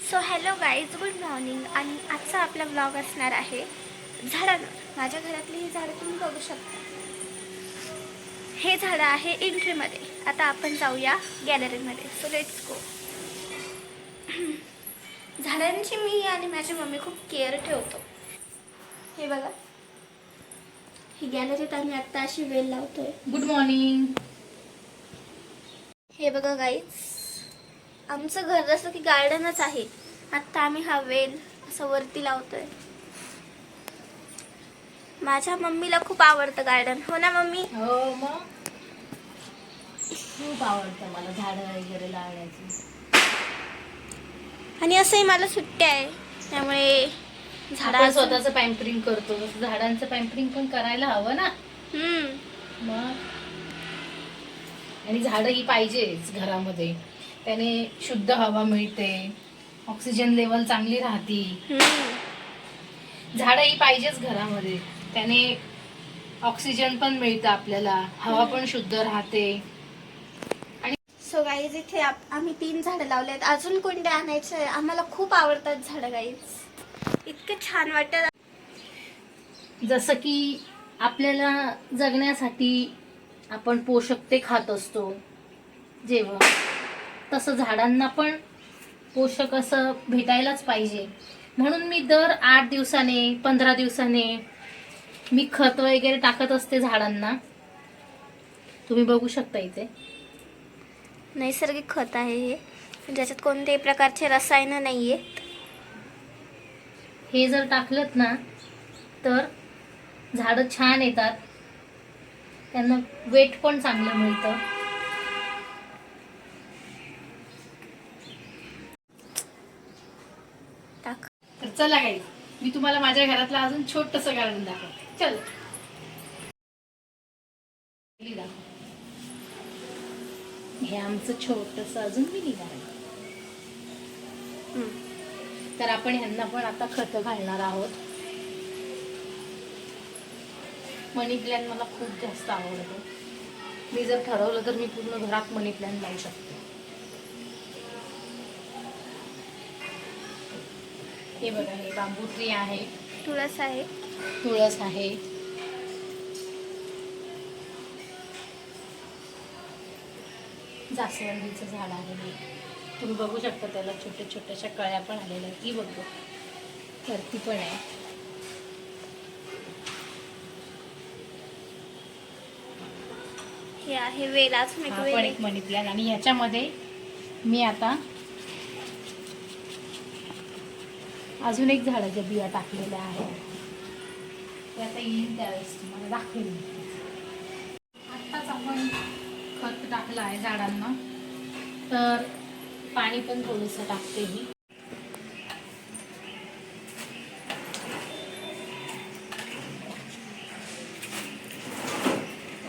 So hello guys, good morning. आणि आजचा आपला व्लॉग असणार आहे झाडांवर. माझ्या घरातली ही झाडं तुम्ही बघू शकता. हे झाडं आहे एंट्रीमध्ये. आता आपण जाऊया गॅलरीमध्ये. So let's go. झाडांची मी आणि माझी मम्मी खूप केअर ठेवतो. हे बघा, ही गॅलरीत आम्ही आत्ता अशी वेल लावतोय. Good morning. हे बघा गाईज, आमचं घर जसं की गार्डनच आहे. आत्ता आम्ही हा वेल असं वरती लावतोय. माझ्या मम्मीला खूप आवडतं गार्डन, हो ना मम्मी? हो मग खूप आवडतं मला झाडं वगैरे लावण्याची. आणि असंही मला सुट्ट्या आहे, त्यामुळे आपण झाडा स्वतःचं पॅम्परिंग करतो, तसं झाडांचं पॅम्परिंग पण करायला हवं ना. मग आणि झाडं ही पाहिजेच घरामध्ये. त्याने शुद्ध हवा मिळते, ऑक्सिजन लेवल चांगली राहते. झाडं ही पाहिजेच घरामध्ये. त्याने ऑक्सिजन पण मिळतं आपल्याला, हवा पण शुद्ध राहते. सो गाईज, इथे आम्ही 3 झाडं लावले आहेत. अजून कोणते आणायचे? आम्हाला खूप आवडतात झाडं गाईज, इतके छान वाटतं. जसं की आपल्याला जगण्यासाठी आपण पोषक ते खात असतो जेव्हा, तसं झाडांना पण पोषक असं भेटायलाच पाहिजे. म्हणून मी दर 8 दिवसाने 15 दिवसाने मी खत वगैरे टाकत असते झाडांना. तुम्ही बघू शकता इथे नैसर्गिक खत आहे हे, ज्याच्यात कोणत्याही प्रकारचे रसायनं नाही आहेत. हे जर टाकलं ना तर झाडं छान येतात, त्यांना वेट पण चांगलं मिळतं. टाक. तर चला गाईज, मी तुम्हाला माझ्या घरातलं अजून छोटंसं गार्डन दाखवते. चल हे आमचं छोटंसं अजून मिनी गार्डन. तर आपण ह्यांना पण आता खत घालणार आहोत. मनी प्लॅन मला खूप जास्त आवडतो. मी जर ठरवलं तर मी पूर्ण घरात मनी प्लॅन लावू शकते. हे बघा, हे बांबू ट्री आहे, तुळस आहे, तुळस आहे, जास्वंदीचं झाड आहे. तुम्ही बघू शकता त्याला छोट्या छोट्याशा कळ्या पण आलेल्या आहेत. ती बघू वरती पण आहे. हे आहे वेल. अजून एक हा वेल पण आहे. एक मनी प्लॅन. आणि याच्यामध्ये मी आता अजून एक झाडाच्या बिया टाकलेल्या आहेत. ते आता येईल त्यावेळेस तुम्हाला दाखवेल. आत्ताच आपण खत टाकलं आहे झाडांना, तर पाणी पण थोडंसं टाकते मी.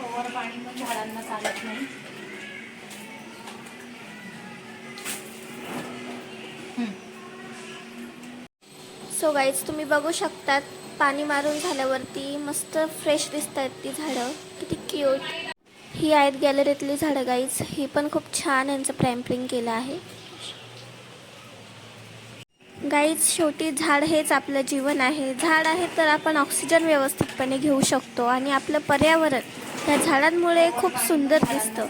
ओव्हर पाणी पण झाडांना चालत नाही. सो गाईज, तुम्ही बघू शकतात पाणी मारून झाल्यावरती मस्त फ्रेश दिसत आहेत ती झाडं. किती क्यूट. ही आहेत गॅलरीतली झाडं गाईज. ही पण खूप छान यांचं पॅम्परिंग केलं आहे गाईज. शेवटी झाड हेच आपलं जीवन आहे. झाड आहे तर आपण ऑक्सिजन व्यवस्थितपणे घेऊ शकतो आणि आपलं पर्यावरण या झाडांमुळे खूप सुंदर दिसतं.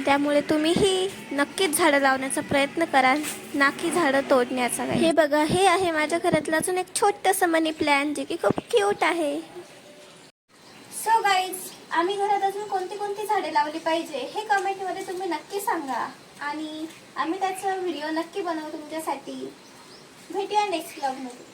त्यामुळे तुम्हीही नक्कीच झाडं लावण्याचा प्रयत्न कराल, ना की झाडं तोडण्याचा. हे बघा, हे आहे माझ्या घरातलं अजून एक छोटंसं मनी प्लॅन, जे की खूप क्यूट आहे. सो गाईज, आम्ही घरात अजून कोणती कोणती झाडे लावली पाहिजे हे कमेंटमध्ये तुम्ही नक्की सांगा, आणि आम्ही त्याचा व्हिडिओ नक्की बनवू तुमच्यासाठी. भेटूया नेक्स्ट व्लॉगमध्ये.